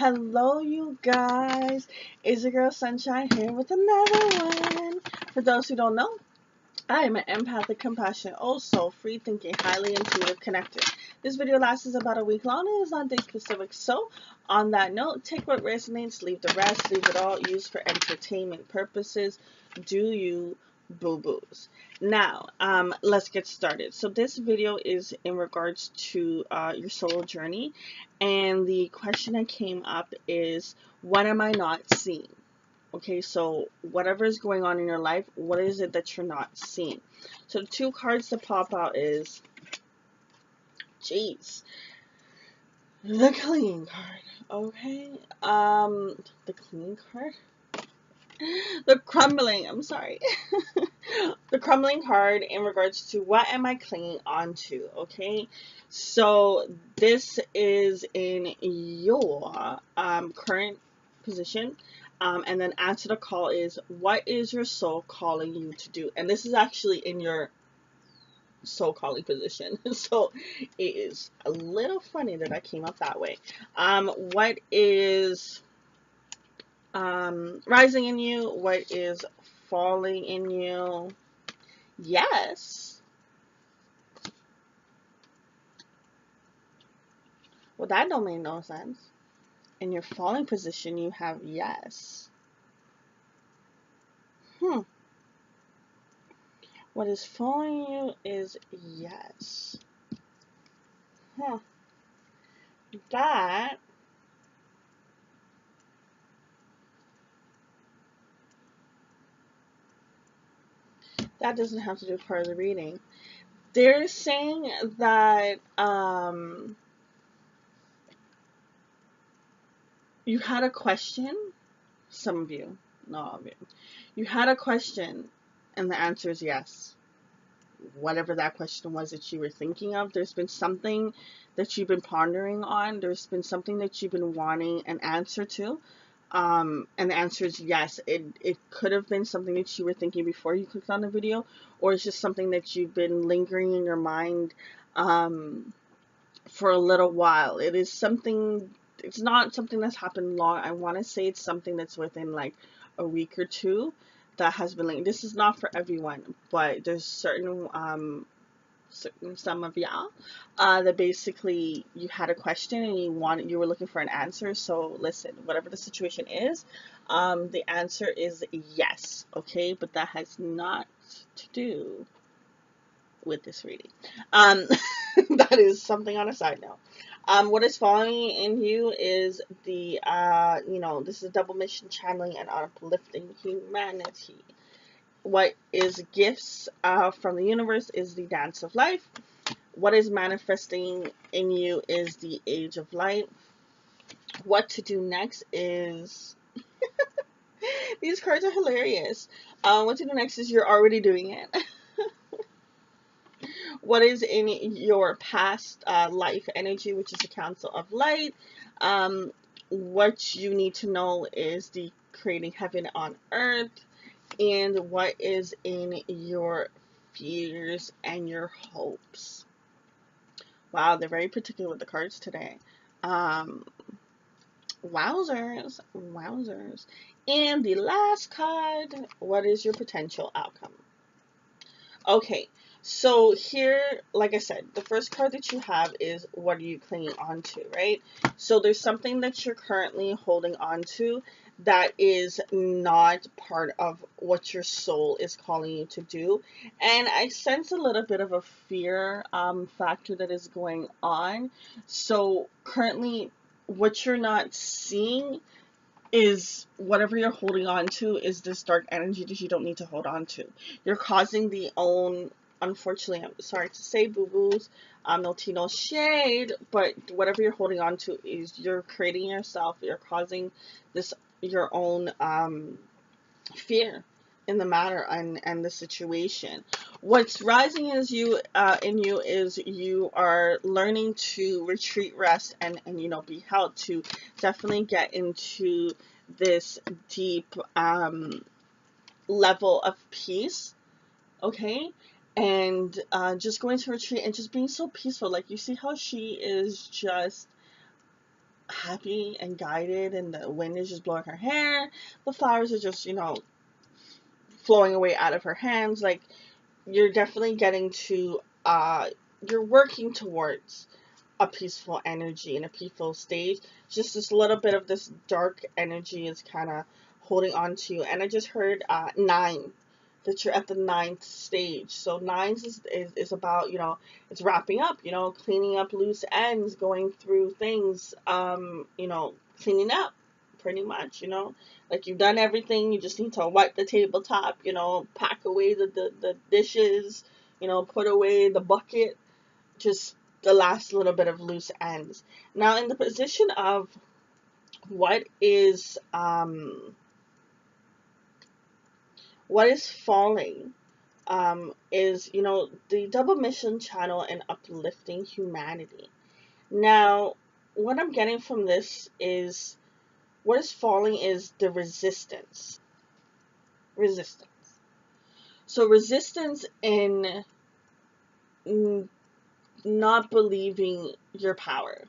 Hello, you guys. It's your girl Sunshine here with another one. For those who don't know, I am an empathic, compassionate, also free thinking, highly intuitive connector. This video lasts about a week long and is not date specific. So, on that note, take what resonates, leave the rest, leave it all used for entertainment purposes. Do you boo-boos? Now, let's get started. So this video is in regards to your soul journey, and the question that came up is, what am I not seeing? Okay, so whatever is going on in your life, what is it that you're not seeing? So the two cards that pop out is, jeez, the clinging card. Okay, the clinging card. The crumbling, I'm sorry. The crumbling card in regards to what am I clinging on to, okay? So this is in your current position. And then answer the call is, what is your soul calling you to do? And this is actually in your soul calling position. So it is a little funny that I came up that way. What is rising in you? What is falling in you? Yes. Well, that don't make no sense. In your falling position, you have yes. What is falling in you is yes. That doesn't have to do part of the reading. They're saying that you had a question. Some of you, not all of you. You had a question, and the answer is yes. Whatever that question was that you were thinking of, there's been something that you've been pondering on. There's been something that you've been wanting an answer to. And the answer is yes. It could have been something that you were thinking before you clicked on the video, or it's just something that you've been lingering in your mind for a little while. It is something, it's not something that's happened long. I want to say it's something that's within like a week or two that has been linked. This is not for everyone, but there's certain some of y'all that basically you had a question and you were looking for an answer. So listen, whatever the situation is, the answer is yes. Okay, but that has not to do with this reading. That is something on a side note. What is falling in you is the this is double mission channeling and uplifting humanity. What is gifts from the universe is the dance of life. What is manifesting in you is the age of light. What to do next is these cards are hilarious. What to do next is you're already doing it. What is in your past life energy, which is the Council of Light. What you need to know is the creating heaven on earth. And what is in your fears and your hopes. Wow, they're very particular with the cards today. Wowzers. And the last card, what is your potential outcome? Okay, so here, like I said, the first card that you have is, what are you clinging on to, right? So there's something that you're currently holding on to that is not part of what your soul is calling you to do. And I sense a little bit of a fear factor that is going on. So currently, what you're not seeing is whatever you're holding on to is this dark energy that you don't need to hold on to. You're causing the own, unfortunately, I'm sorry to say, boo-boos, no tea, no shade, but whatever you're holding on to is you're creating yourself, you're causing this, your own fear in the matter and the situation. What's rising as you in you is you are learning to retreat, rest, and be held, to definitely get into this deep level of peace. Okay, and just going to retreat and just being so peaceful. Like, you see how she is just happy and guided, and the wind is just blowing her hair. The flowers are just, flowing away out of her hands. Like, you're definitely getting to, you're working towards a peaceful energy and a peaceful stage. Just this little bit of this dark energy is kind of holding on to you. And I just heard 9, that you're at the 9th stage. So nines is about, it's wrapping up, cleaning up loose ends, going through things, cleaning up pretty much, like you've done everything. You just need to wipe the tabletop, pack away the dishes, put away the bucket, just the last little bit of loose ends. Now, in the position of what is falling, is, the double mission channel and uplifting humanity. Now, what I'm getting from this is what is falling is the resistance. Resistance. So resistance in not believing your power.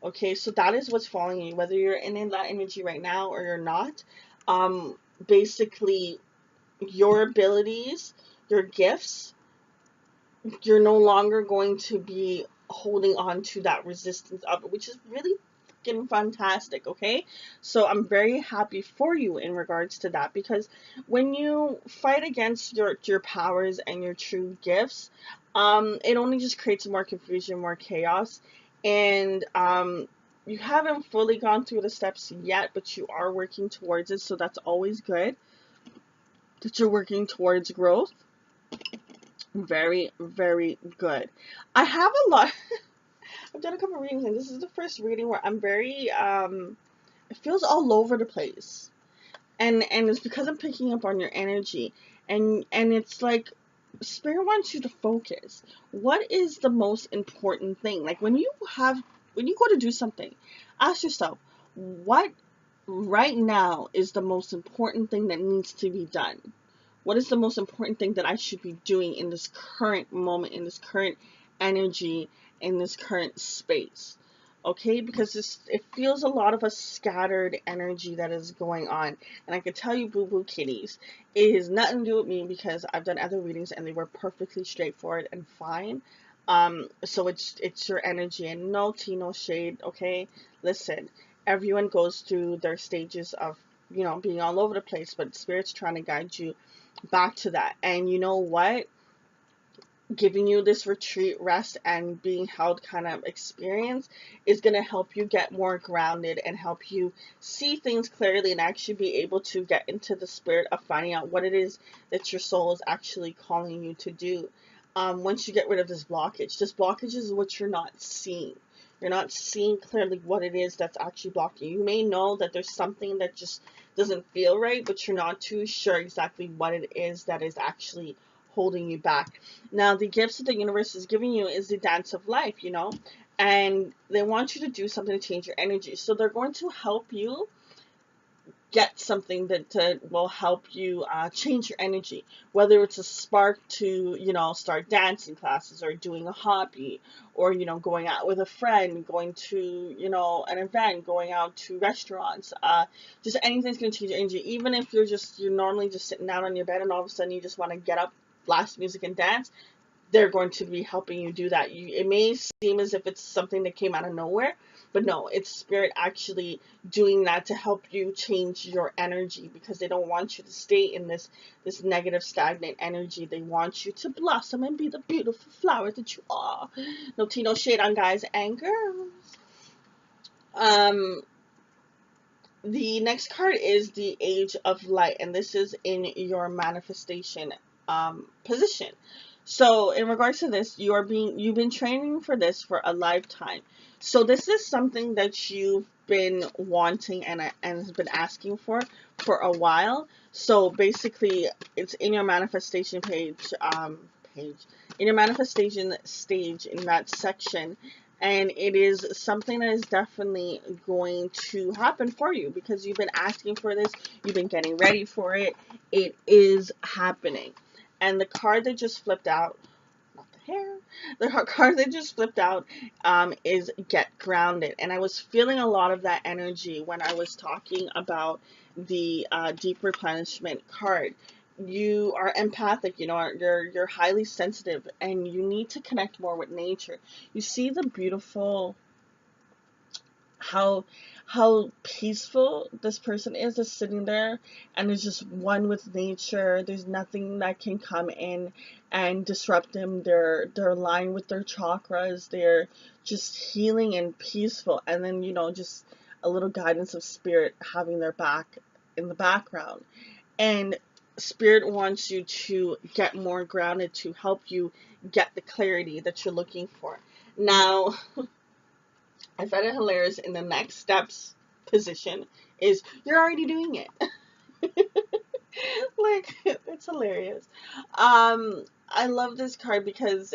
Okay, so that is what's falling in you, whether you're in that energy right now or you're not. Basically, your abilities, your gifts, you're no longer going to be holding on to that resistance of it, which is really freaking fantastic. Okay, so I'm very happy for you in regards to that, because when you fight against your powers and your true gifts, it only just creates more confusion, more chaos, and you haven't fully gone through the steps yet, but you are working towards it, so that's always good that you're working towards growth. Very, very good. I have a lot. I've done a couple readings, and this is the first reading where I'm very, it feels all over the place. And it's because I'm picking up on your energy. And it's like, Spirit wants you to focus. What is the most important thing? Like, when you go to do something, ask yourself, what right now is the most important thing that needs to be done? What is the most important thing that I should be doing in this current moment, in this current energy, in this current space? Okay, because it feels a lot of a scattered energy that is going on. And I can tell you, boo-boo kitties, it has nothing to do with me, because I've done other readings and they were perfectly straightforward and fine. So it's your energy, and no tea, no shade, okay? Listen, everyone goes through their stages of, being all over the place, but Spirit's trying to guide you back to that. And you know what? Giving you this retreat, rest, and being held kind of experience is going to help you get more grounded and help you see things clearly, and actually be able to get into the spirit of finding out what it is that your soul is actually calling you to do. Once you get rid of this blockage is what you're not seeing. You're not seeing clearly what it is that's actually blocking you. You may know that there's something that just doesn't feel right, but you're not too sure exactly what it is that is actually holding you back. Now, the gifts that the universe is giving you is the dance of life, and they want you to do something to change your energy. So they're going to help you get something that will help you change your energy, whether it's a spark to start dancing classes, or doing a hobby, or going out with a friend, going to an event, going out to restaurants, just anything's going to change your energy. Even if you're normally just sitting down on your bed and all of a sudden you just want to get up, blast music, and dance, they're going to be helping you do that. It may seem as if it's something that came out of nowhere, but no, it's Spirit actually doing that to help you change your energy, because they don't want you to stay in this negative, stagnant energy. They want you to blossom and be the beautiful flower that you are. No tea, no shade on guys and girls. The next card is the Age of Light, and this is in your manifestation position. So in regards to this, you've been training for this for a lifetime. So this is something that you've been wanting and has been asking for a while. So basically, it's in your manifestation in your manifestation stage, in that section. And it is something that is definitely going to happen for you, because you've been asking for this, you've been getting ready for it. It is happening. And the card that just flipped out, not the hair, The card that just flipped out is get grounded. And I was feeling a lot of that energy when I was talking about the deep replenishment card. You are empathic, you know, you're highly sensitive, and you need to connect more with nature. You see the beautiful, how peaceful this person is just sitting there and is just one with nature. There's nothing that can come in and disrupt them. They're aligned with their chakras. They're just healing and peaceful, and then, you know, just a little guidance of spirit having their back in the background. And spirit wants you to get more grounded to help you get the clarity that you're looking for. Now, I find it hilarious in the next steps position is you're already doing it. Like, it's hilarious. I love this card because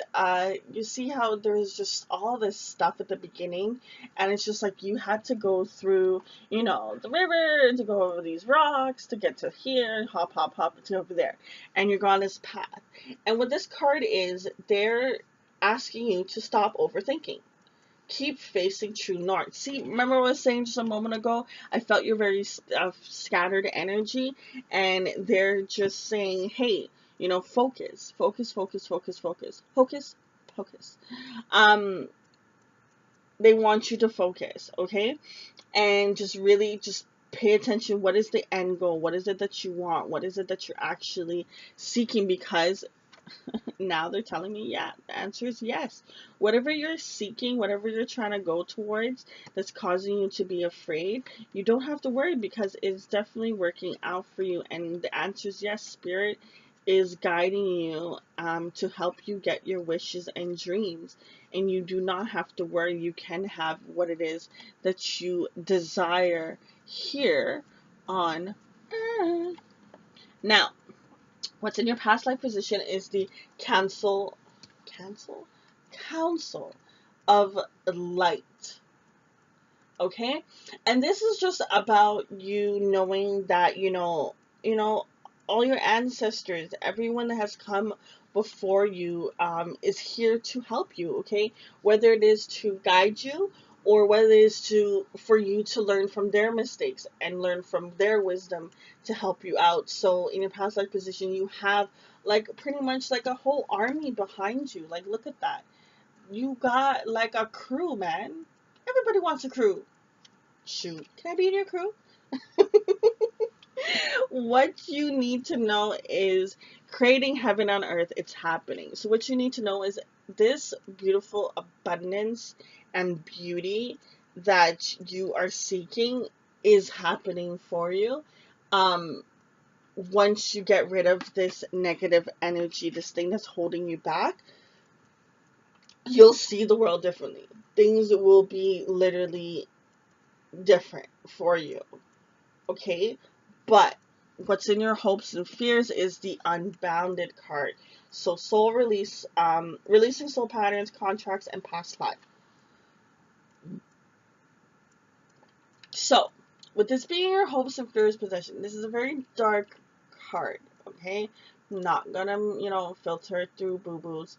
you see how there's just all this stuff at the beginning, and it's just like you had to go through, you know, the river to go over these rocks to get to here, hop, hop, hop to over there, and you're on this path. And what this card is, they're asking you to stop overthinking. Keep facing true north. See, remember what I was saying just a moment ago? I felt your very scattered energy, and they're just saying, hey, you know, focus, focus, focus, focus, focus, focus, focus. They want you to focus, okay? And just really just pay attention. What is the end goal? What is it that you want? What is it that you're actually seeking? Because now they're telling me, yeah, the answer is yes. Whatever you're seeking, whatever you're trying to go towards that's causing you to be afraid, you don't have to worry because it's definitely working out for you. And the answer is yes. Spirit is guiding you to help you get your wishes and dreams. And you do not have to worry. You can have what it is that you desire here on Earth. Now, what's in your past life position is the cancel, cancel, council of light. Okay, and this is just about you knowing that all your ancestors, everyone that has come before you, is here to help you. Okay, whether it is to guide you or whether it is for you to learn from their mistakes and learn from their wisdom to help you out. So in your past life position, you have like pretty much like a whole army behind you. Like, look at that. You got like a crew, man. Everybody wants a crew. Shoot, can I be in your crew? What you need to know is creating heaven on earth. It's happening. So what you need to know is this beautiful abundance and beauty that you are seeking is happening for you. Once you get rid of this negative energy, this thing that's holding you back, you'll see the world differently. Things will be literally different for you. Okay? But what's in your hopes and fears is the unbounded card. So soul release, releasing soul patterns, contracts, and past life. So, with this being your hopes and fears possession, this is a very dark card, okay? I'm not gonna, filter it through boo-boos.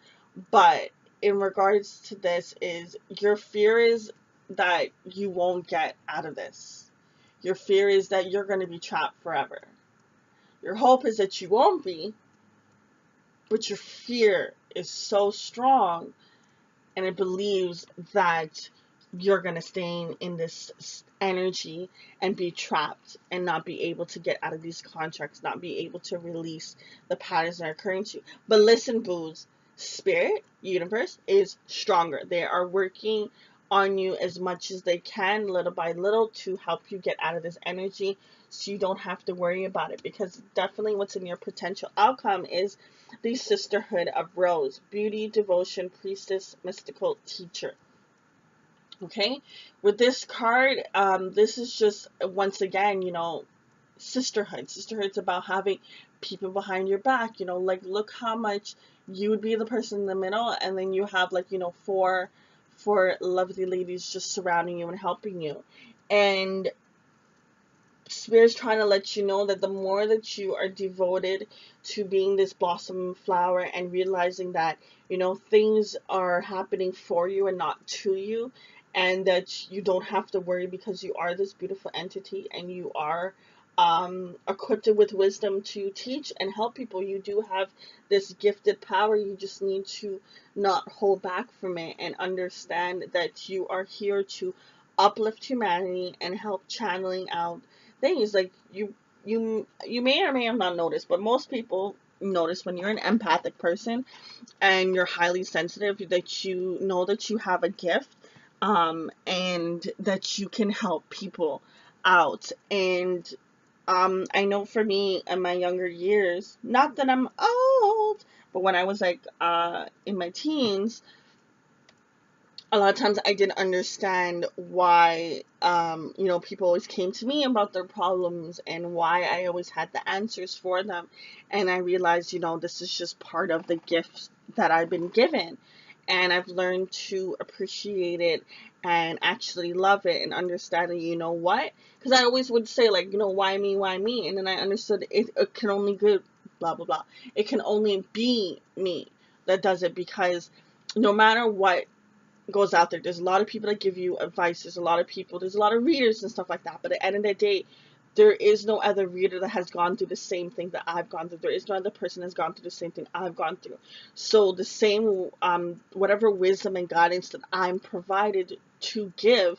But in regards to this is your fear is that you won't get out of this. Your fear is that you're going to be trapped forever. Your hope is that you won't be, but your fear is so strong and it believes that you're going to stay in this energy and be trapped and not be able to get out of these contracts, not be able to release the patterns that are occurring to you. But listen, boos, spirit, universe is stronger. They are working on you as much as they can, little by little, to help you get out of this energy so you don't have to worry about it. Because definitely what's in your potential outcome is the sisterhood of rose, beauty, devotion, priestess, mystical teacher. Okay, with this card, this is just once again, sisterhood. Sisterhood's about having people behind your back. Like, look how much you would be the person in the middle, and then you have like four lovely ladies just surrounding you and helping you. And Spirit's trying to let you know that the more that you are devoted to being this blossom flower and realizing that, things are happening for you and not to you, and that you don't have to worry because you are this beautiful entity and you are equipped with wisdom to teach and help people. You do have this gifted power. You just need to not hold back from it and understand that you are here to uplift humanity and help channeling out things. Like you may or may have not noticed, but most people notice when you're an empathic person and you're highly sensitive, that you know that you have a gift, and that you can help people out. And I know for me in my younger years, not that I'm old, but when I was like in my teens, a lot of times I didn't understand why, people always came to me about their problems and why I always had the answers for them. And I realized, this is just part of the gifts that I've been given. And I've learned to appreciate it and actually love it and understand it. You know what? Because I always would say, like, why me, why me? And then I understood it can only good, blah, blah, blah. It can only be me that does it, because no matter what goes out there, there's a lot of people that give you advice, there's a lot of readers and stuff like that, but at the end of the day, there is no other reader that has gone through the same thing that I've gone through. There is no other person that's gone through the same thing I've gone through. So the same, whatever wisdom and guidance that I'm provided to give,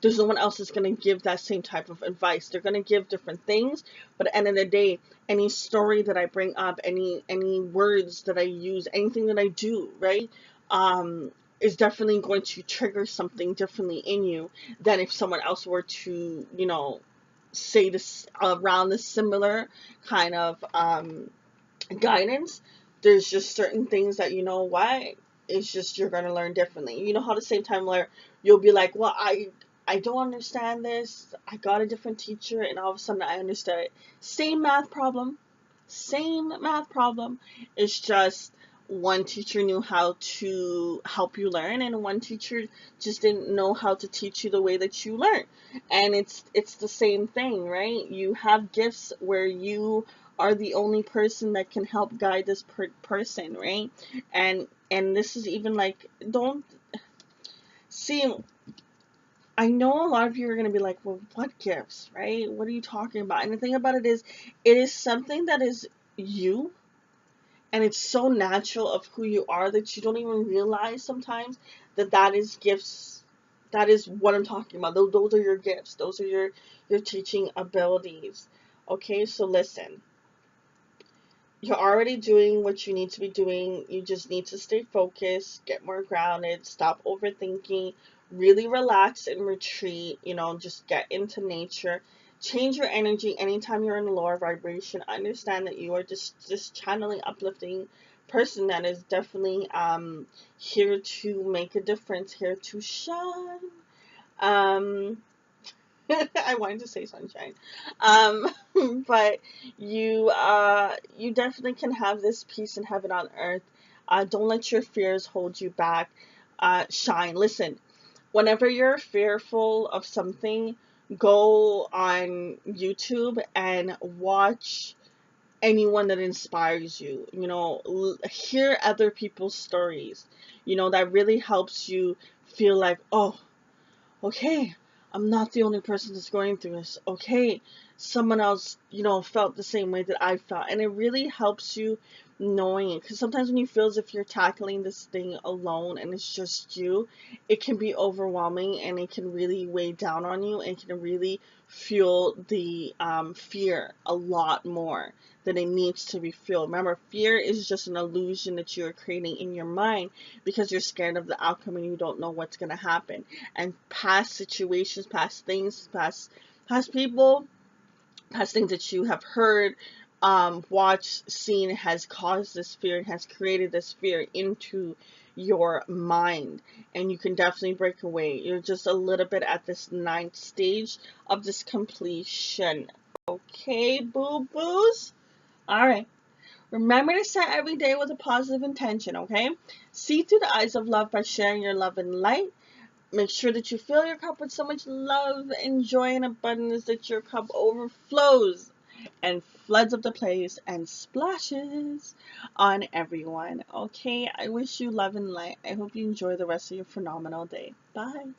there's no one else that's going to give that same type of advice. They're going to give different things, but at the end of the day, any story that I bring up, any words that I use, anything that I do, right, is definitely going to trigger something differently in you than if someone else were to, say this around the similar kind of guidance. There's just certain things that, why, it's just you're going to learn differently. How the same time where you'll be like, well, I don't understand this. I got a different teacher and all of a sudden I understood it. Same math problem. It's just one teacher knew how to help you learn and one teacher just didn't know how to teach you the way that you learn. And it's the same thing, right? You have gifts where you are the only person that can help guide this person, right? And this is even like, don't see, I know a lot of you are going to be like, well, what gifts, right? What are you talking about? And the thing about it is something that is you, and it's so natural of who you are that you don't even realize sometimes that is gifts. That is what I'm talking about. Those are your gifts. Those are your teaching abilities. Okay, so listen. You're already doing what you need to be doing. You just need to stay focused, get more grounded, stop overthinking, really relax and retreat, just get into nature. Change your energy anytime you're in a lower vibration. Understand that you are just channeling uplifting person that is definitely here to make a difference, here to shine. I wanted to say sunshine. But you definitely can have this peace and heaven on earth. Don't let your fears hold you back. Shine. Listen, whenever you're fearful of something, go on YouTube and watch anyone that inspires you. Hear other people's stories. That really helps you feel like, oh, okay, I'm not the only person that's going through this. Okay, someone else, felt the same way that I felt. And it really helps you knowing it. Because sometimes when you feel as if you're tackling this thing alone and it's just you, it can be overwhelming and it can really weigh down on you and can really fuel the fear a lot more than it needs to be fueled. Remember, fear is just an illusion that you're creating in your mind because you're scared of the outcome and you don't know what's going to happen. And past situations, past things, past people, past things that you have heard, watched, seen, has caused this fear and has created this fear into your mind. And you can definitely break away. You're just a little bit at this 9th stage of this completion. Okay, boo-boos? Alright. Remember to start every day with a positive intention, okay? See through the eyes of love by sharing your love and light. Make sure that you fill your cup with so much love and joy and abundance that your cup overflows and floods up the place and splashes on everyone. Okay, I wish you love and light. I hope you enjoy the rest of your phenomenal day. Bye.